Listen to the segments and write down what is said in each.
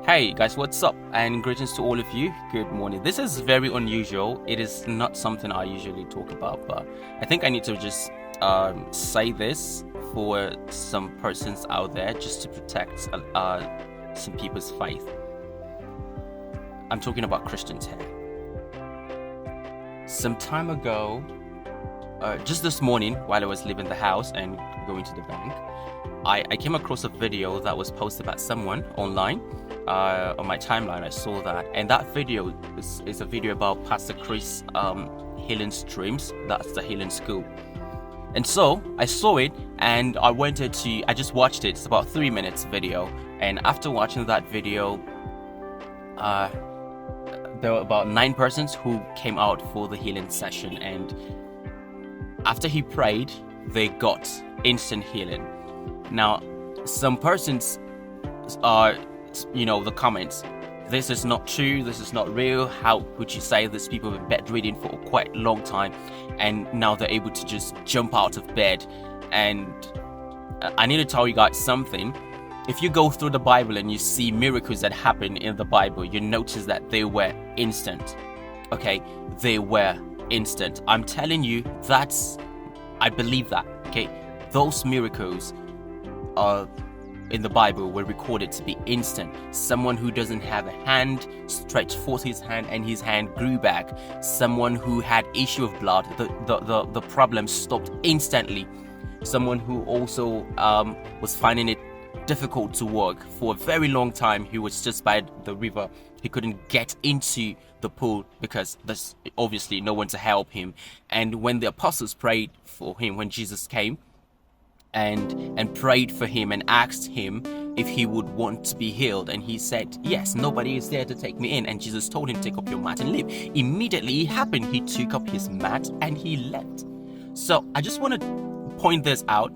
Hey guys, what's up? And greetings to all of you. Good morning. This is very unusual. It is not something I usually talk about, but I think I need to just say this for some persons out there just to protect some people's faith. I'm talking about Christians here. Some time ago, just this morning while I was leaving the house and going to the bank, I came across a video that was posted by someone online. On my timeline, I saw that, and that video is a video about Pastor Chris healing streams. That's the healing school. And so I saw it, and I just watched it. It's about 3 minutes video, and after watching that video, there were about 9 persons who came out for the healing session, and after he prayed, they got instant healing. Now, some persons are, the comments, this is not true, this is not real, how would you say these people have been bedridden for quite a long time and now they're able to just jump out of bed? And I need to tell you guys something. If you go through the Bible and you see miracles that happen in the Bible, you notice that they were instant. Okay, they were instant. I'm telling you, I believe that. Okay, those miracles are in the Bible were recorded to be instant. Someone who doesn't have a hand stretched forth his hand and his hand grew back. Someone who had issue of blood, the problem stopped instantly. Someone who also was finding it difficult to walk for a very long time. He was just by the river. He couldn't get into the pool because there's obviously no one to help him. And when the apostles prayed for him, when Jesus came and prayed for him and asked him if he would want to be healed, and he said yes, nobody is there to take me in, and Jesus told him, take up your mat and leave. Immediately it happened. He took up his mat and he left. So I just want to point this out,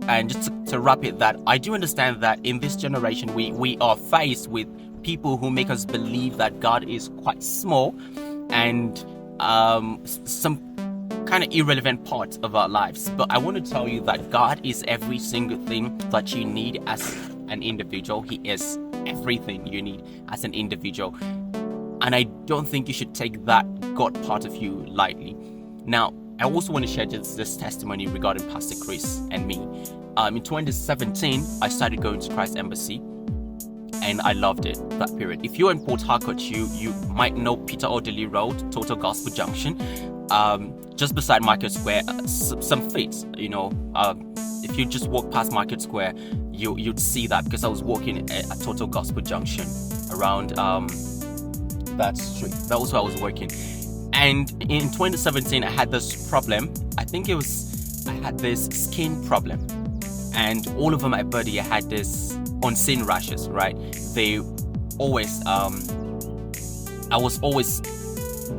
and just to wrap it, that I do understand that in this generation we are faced with people who make us believe that God is quite small and some kind of irrelevant part of our lives. But I want to tell you that God is every single thing that you need as an individual. He is everything you need as an individual, and I don't think you should take that God part of you lightly. Now, I also want to share this testimony regarding Pastor Chris and me. In 2017, I started going to Christ Embassy, and I loved it, that period. If you're in Port Harcourt, you might know Peter Odili Road, Total Gospel Junction. Just beside Market Square, some feet, if you just walk past Market Square, you'd see that, because I was walking at Total Gospel Junction around that street. That was where I was working. And in 2017, I had this problem. I had this skin problem, and all over my body I had this unseen rashes, right? They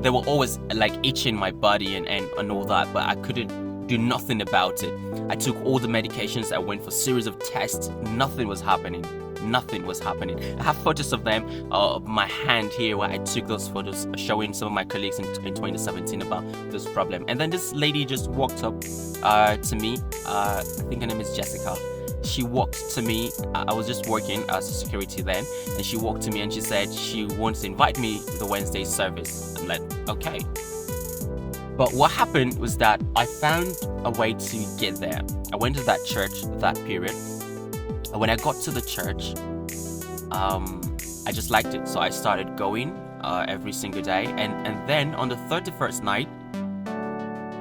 were always like itching my body and all that, but I couldn't do nothing about it. I took all the medications, I went for series of tests, nothing was happening. I have photos of them, of my hand here, where I took those photos, showing some of my colleagues in 2017 about this problem. And then this lady just walked up to me. I think her name is Jessica. She walked to me. I was just working as a security then, and she walked to me and she said she wants to invite me to the Wednesday service. I'm like, okay. But what happened was that I found a way to get there. I went to that church that period. And when I got to the church, I just liked it. So I started going every single day. And then on the 31st night,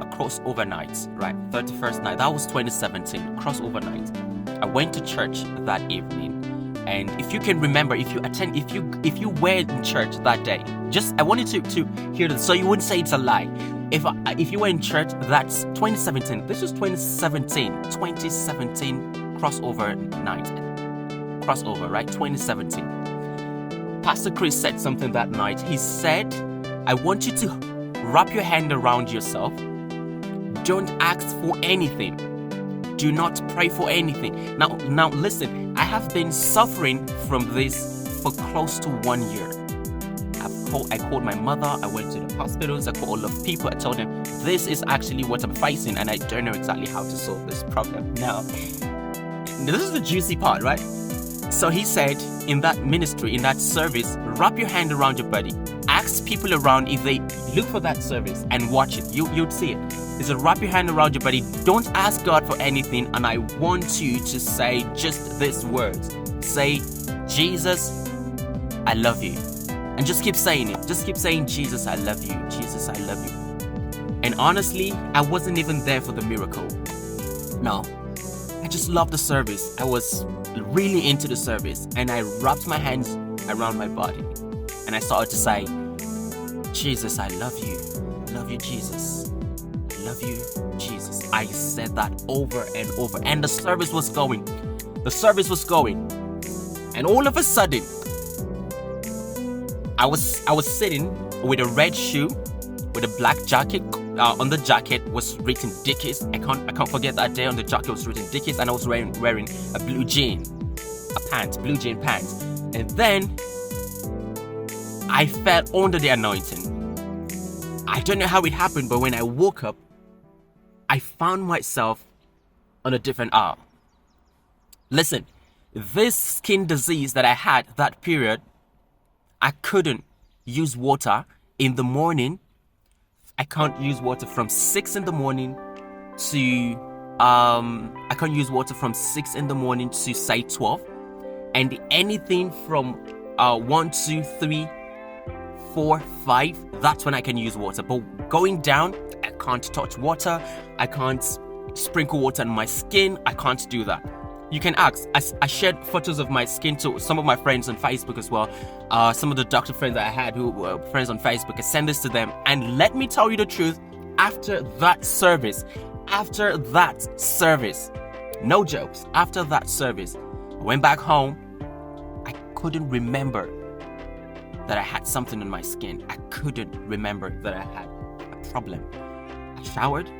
a crossover night, right? 31st night, that was 2017, crossover night. I went to church that evening. And if you can remember, if you were in church that day, I wanted to hear this so you wouldn't say it's a lie. If you were in church, that's 2017. This was 2017 crossover night. Crossover, right? 2017. Pastor Chris said something that night. He said, I want you to wrap your hand around yourself. Don't ask for anything. Do not pray for anything. Now listen, I have been suffering from this for close to 1 year. I called my mother, I went to the hospitals, I called all of people, I told them, this is actually what I'm facing and I don't know exactly how to solve this problem. this is the juicy part, right? So he said in that ministry, in that service, wrap your hand around your body. Ask people around if they look for that service and watch it. You'd see it. He said, wrap your hand around your body. Don't ask God for anything. And I want you to say just these words. Say, Jesus, I love you. And just keep saying it. Just keep saying, Jesus, I love you. Jesus, I love you. And honestly, I wasn't even there for the miracle. No. I just loved the service. I was really into the service. And I wrapped my hands around my body. And I started to say, Jesus, I love you. I love you, Jesus. I love you, Jesus. I said that over and over. And the service was going. The service was going. And all of a sudden, I was sitting with a red shoe, with a black jacket. On the jacket was written Dickies. I can't forget that day. On the jacket was written Dickies, and I was wearing a blue jean pants. And then I fell under the anointing. I don't know how it happened, but when I woke up, I found myself on a different aisle. Listen, this skin disease that I had that period, I couldn't use water in the morning. I can't use water from 6 in the morning to I can't use water from 6 in the morning to say 12. And anything from 1, 2, 3, 4, 5, that's when I can use water. But going down, I can't touch water. I can't sprinkle water on my skin. I can't do that. You can ask. I shared photos of my skin to some of my friends on Facebook as well. Some of the doctor friends that I had who were friends on Facebook. I sent this to them. And let me tell you the truth, after that service, no jokes, after that service, I went back home. I couldn't remember that I had something on my skin. I couldn't remember that I had a problem. I showered.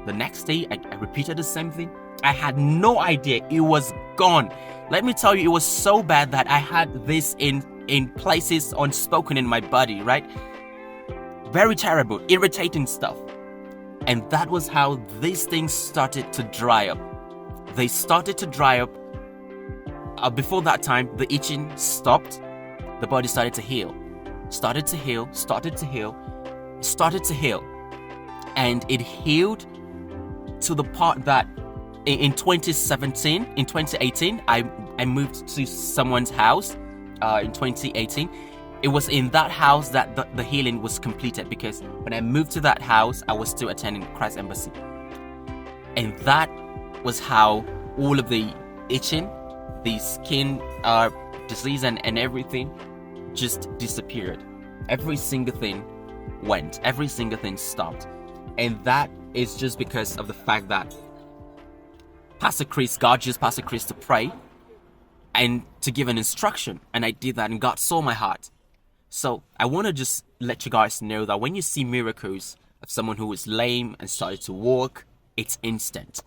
The next day, I repeated the same thing. I had no idea. It was gone. Let me tell you, it was so bad that I had this in places unspoken in my body, right? Very terrible, irritating stuff. And that was how these things started to dry up. They started to dry up. Before that time, the itching stopped. The body started to heal. And it healed to the part that in 2018, I moved to someone's house in 2018. It was in that house that the healing was completed, because when I moved to that house, I was still attending Christ Embassy. And that was how all of the itching, the skin disease and everything just disappeared. Every single thing went. Every single thing stopped. And that is just because of the fact that God used Pastor Chris to pray and to give an instruction. And I did that, and God saw my heart. So I want to just let you guys know that when you see miracles of someone who is lame and started to walk, it's instant.